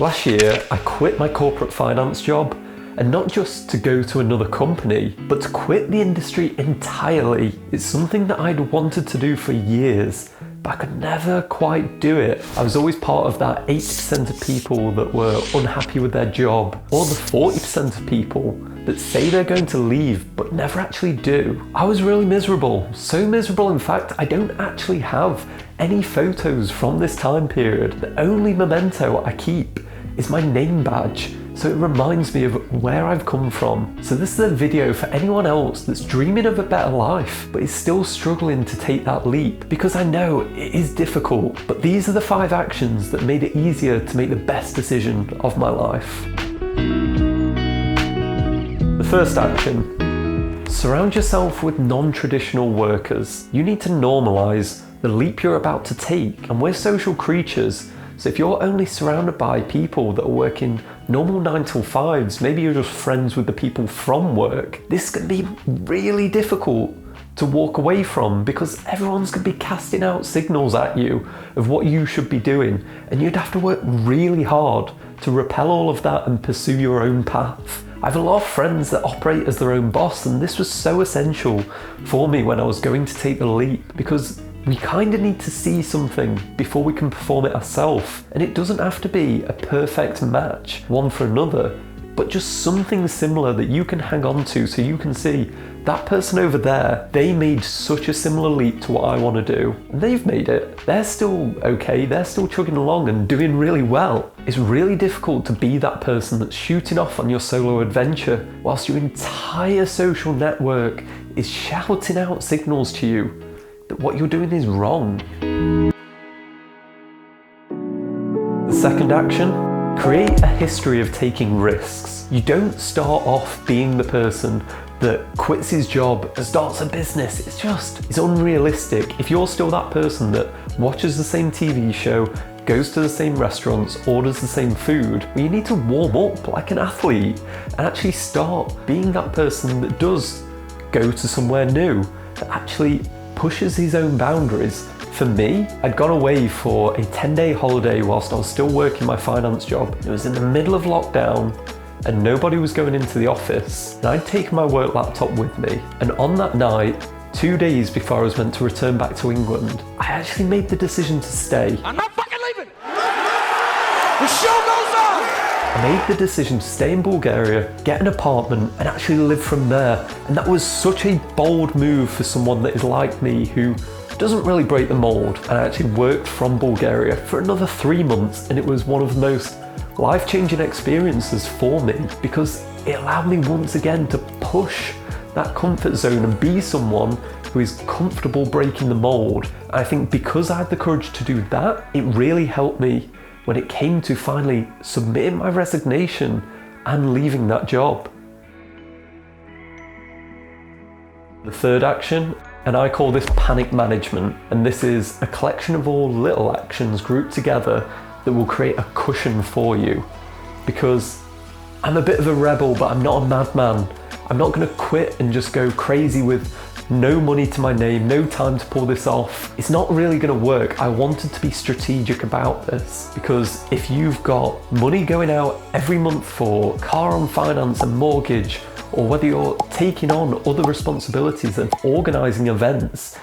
Last year, I quit my corporate finance job, and not just to go to another company, but to quit the industry entirely. It's something that I'd wanted to do for years, but I could never quite do it. I was always part of that 80% of people that were unhappy with their job, or the 40% of people that say they're going to leave but never actually do. I was really miserable, so miserable in fact I don't actually have any photos from this time period. The only memento I keep is my name badge, so it reminds me of where I've come from. So this is a video for anyone else that's dreaming of a better life but is still struggling to take that leap, because I know it is difficult, but these are the 5 actions that made it easier to make the best decision of my life. The first action: surround yourself with non-traditional workers. You need to normalize the leap you're about to take, and we're social creatures. So if you're only surrounded by people that are working normal 9 till 5s, maybe you're just friends with the people from work, this can be really difficult to walk away from, because everyone's going to be casting out signals at you of what you should be doing, and you'd have to work really hard to repel all of that and pursue your own path. I have a lot of friends that operate as their own boss, and this was so essential for me when I was going to take the leap, because we kind of need to see something before we can perform it ourselves, and it doesn't have to be a perfect match one for another, but just something similar that you can hang on to, so you can see that person over there, they made such a similar leap to what I want to do, and they've made it. They're still okay, they're still chugging along and doing really well. It's really difficult to be that person that's shooting off on your solo adventure whilst your entire social network is shouting out signals to you that what you're doing is wrong. The second action: create a history of taking risks. You don't start off being the person that quits his job and starts a business. It's unrealistic. If you're still that person that watches the same TV show, goes to the same restaurants, orders the same food, well, you need to warm up like an athlete and actually start being that person that does go to somewhere new, that actually pushes his own boundaries. For me, I'd gone away for a 10-day holiday whilst I was still working my finance job. It was in the middle of lockdown and nobody was going into the office, and I'd taken my work laptop with me, and on that night, 2 days before I was meant to return back to England, I actually made the decision to stay. I'm not fucking leaving! The show goes on! I made the decision to stay in Bulgaria, get an apartment, and actually live from there. And that was such a bold move for someone that is like me, who doesn't really break the mold. And I actually worked from Bulgaria for another 3 months, and it was one of the most life-changing experiences for me, because it allowed me once again to push that comfort zone and be someone who is comfortable breaking the mold. And I think because I had the courage to do that, it really helped me when it came to finally submitting my resignation and leaving that job. The third action, and I call this panic management, and this is a collection of all little actions grouped together that will create a cushion for you. Because I'm a bit of a rebel, but I'm not a madman. I'm not going to quit and just go crazy with no money to my name, no time to pull this off. It's not really going to work. I wanted to be strategic about this, because if you've got money going out every month for car on finance and mortgage, or whether you're taking on other responsibilities of organising events,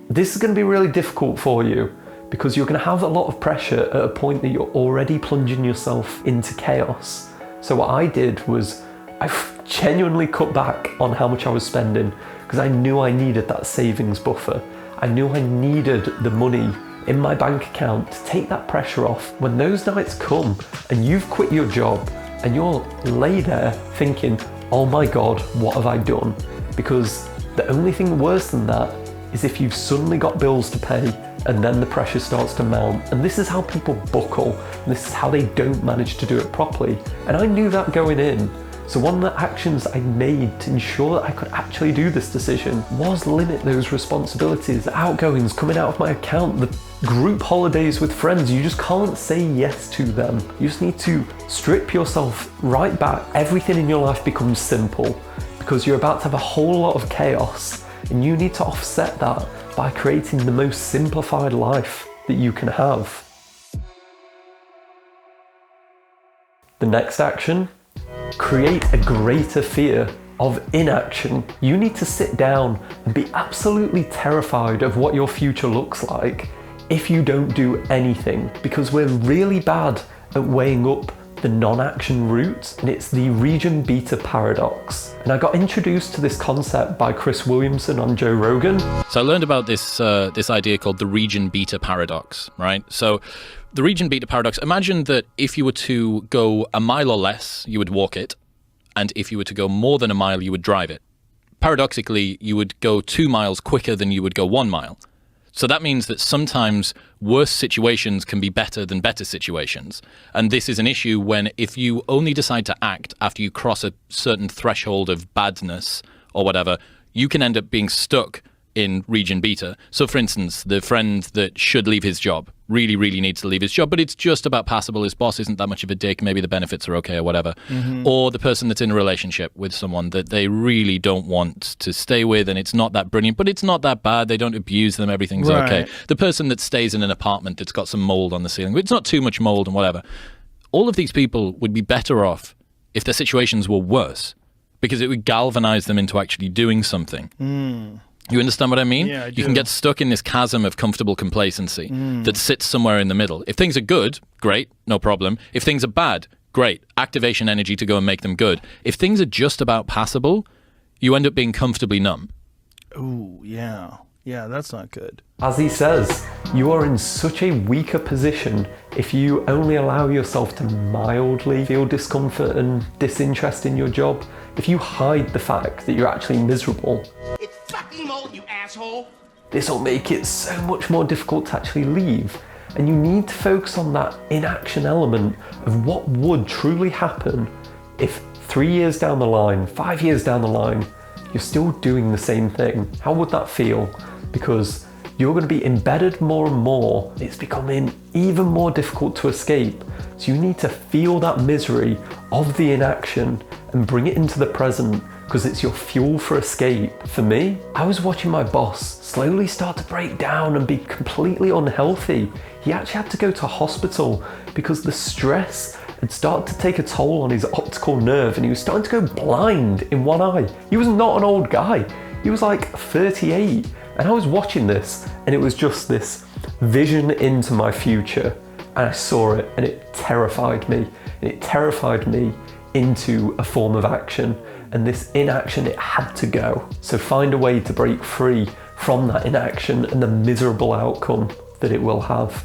this is going to be really difficult for you, because you're going to have a lot of pressure at a point that you're already plunging yourself into chaos. So what I did was I genuinely cut back on how much I was spending, because I knew I needed that savings buffer. I knew I needed the money in my bank account to take that pressure off. When those nights come and you've quit your job and you're lay there thinking, oh my God, what have I done? Because the only thing worse than that is if you've suddenly got bills to pay and then the pressure starts to mount. And this is how people buckle, and this is how they don't manage to do it properly. And I knew that going in. So one of the actions I made to ensure that I could actually do this decision was limit those responsibilities, the outgoings coming out of my account, the group holidays with friends. You just can't say yes to them. You just need to strip yourself right back. Everything in your life becomes simple, because you're about to have a whole lot of chaos, and you need to offset that by creating the most simplified life that you can have. The next action, create a greater fear of inaction. You need to sit down and be absolutely terrified of what your future looks like if you don't do anything, because we're really bad at weighing up the non-action route, and it's the region beta paradox. And I got introduced to this concept by Chris Williamson on Joe Rogan. So I learned about this idea called the region beta paradox, right? So the region beta paradox, imagine that if you were to go a mile or less, you would walk it. And if you were to go more than a mile, you would drive it. Paradoxically, you would go 2 miles quicker than you would go 1 mile. So that means that sometimes worse situations can be better than better situations. And this is an issue when if you only decide to act after you cross a certain threshold of badness or whatever, you can end up being stuck in region beta. So for instance, the friend that should leave his job really, really needs to leave his job, but it's just about passable. His boss isn't that much of a dick. Maybe the benefits are okay or whatever. Mm-hmm. Or the person that's in a relationship with someone that they really don't want to stay with, and it's not that brilliant, but it's not that bad. They don't abuse them. Everything's okay. The person that stays in an apartment that's got some mold on the ceiling, but it's not too much mold and whatever. All of these people would be better off if their situations were worse, because it would galvanize them into actually doing something. You understand what I mean? Yeah, I do. You can get stuck in this chasm of comfortable complacency that sits somewhere in the middle. If things are good, great, no problem. If things are bad, great, activation energy to go and make them good. If things are just about passable, you end up being comfortably numb. Ooh, yeah. Yeah, that's not good. As he says, you are in such a weaker position if you only allow yourself to mildly feel discomfort and disinterest in your job. If you hide the fact that you're actually miserable, It's fucking mold, you asshole! this will make it so much more difficult to actually leave. And you need to focus on that inaction element of what would truly happen if 3 years down the line, 5 years down the line, you're still doing the same thing. How would that feel? Because you're going to be embedded more and more. It's becoming even more difficult to escape. So you need to feel that misery of the inaction and bring it into the present, because it's your fuel for escape. For me, I was watching my boss slowly start to break down and be completely unhealthy. He actually had to go to hospital because the stress had started to take a toll on his optical nerve, and he was starting to go blind in one eye. He was not an old guy. He was like 38. And I was watching this, and it was just this vision into my future. And I saw it, and it terrified me. And it terrified me into a form of action. And this inaction, it had to go. So find a way to break free from that inaction and the miserable outcome that it will have.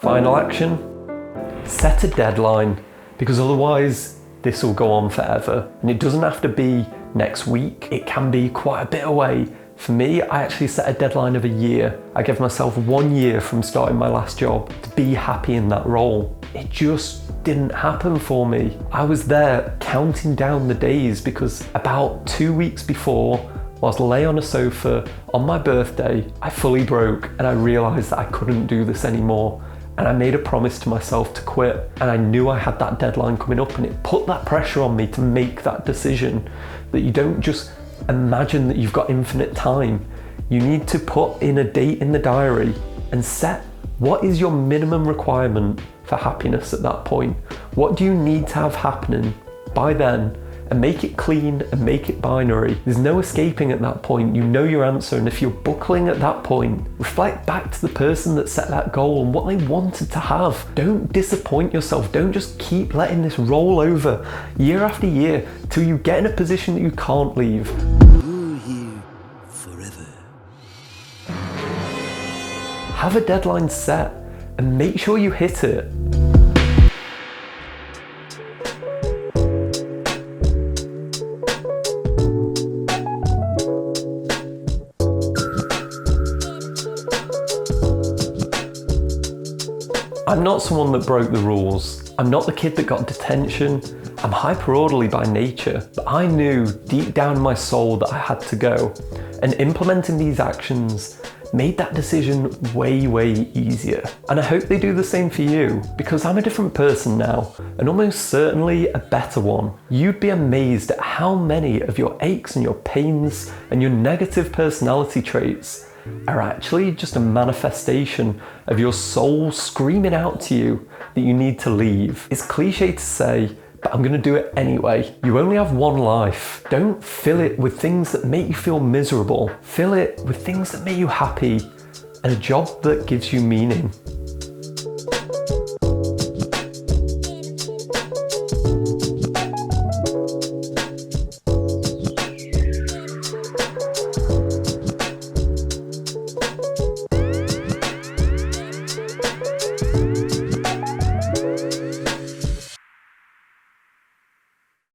Final action, set a deadline, because otherwise this will go on forever. And it doesn't have to be next week, it can be quite a bit away. For me, I actually set a deadline of a year. I gave myself 1 year from starting my last job to be happy in that role. It just didn't happen for me. I was there counting down the days because about 2 weeks before, whilst lay on a sofa on my birthday, I fully broke and I realised that I couldn't do this anymore. And I made a promise to myself to quit, and I knew I had that deadline coming up, and it put that pressure on me to make that decision, that you don't just imagine that you've got infinite time. You need to put in a date in the diary and set what is your minimum requirement for happiness at that point. What do you need to have happening by then? And make it clean and make it binary. There's no escaping at that point. You know your answer, and if you're buckling at that point, reflect back to the person that set that goal and what they wanted to have. Don't disappoint yourself. Don't just keep letting this roll over year after year till you get in a position that you can't leave. You're here forever. Have a deadline set and make sure you hit it. I'm not someone that broke the rules. I'm not the kid that got detention. I'm hyper-orderly by nature, but I knew deep down in my soul that I had to go. And implementing these actions made that decision way, way easier. And I hope they do the same for you, because I'm a different person now, and almost certainly a better one. You'd be amazed at how many of your aches and your pains and your negative personality traits are actually just a manifestation of your soul screaming out to you that you need to leave. It's cliche to say, but I'm gonna do it anyway. You only have one life. Don't fill it with things that make you feel miserable. Fill it with things that make you happy and a job that gives you meaning.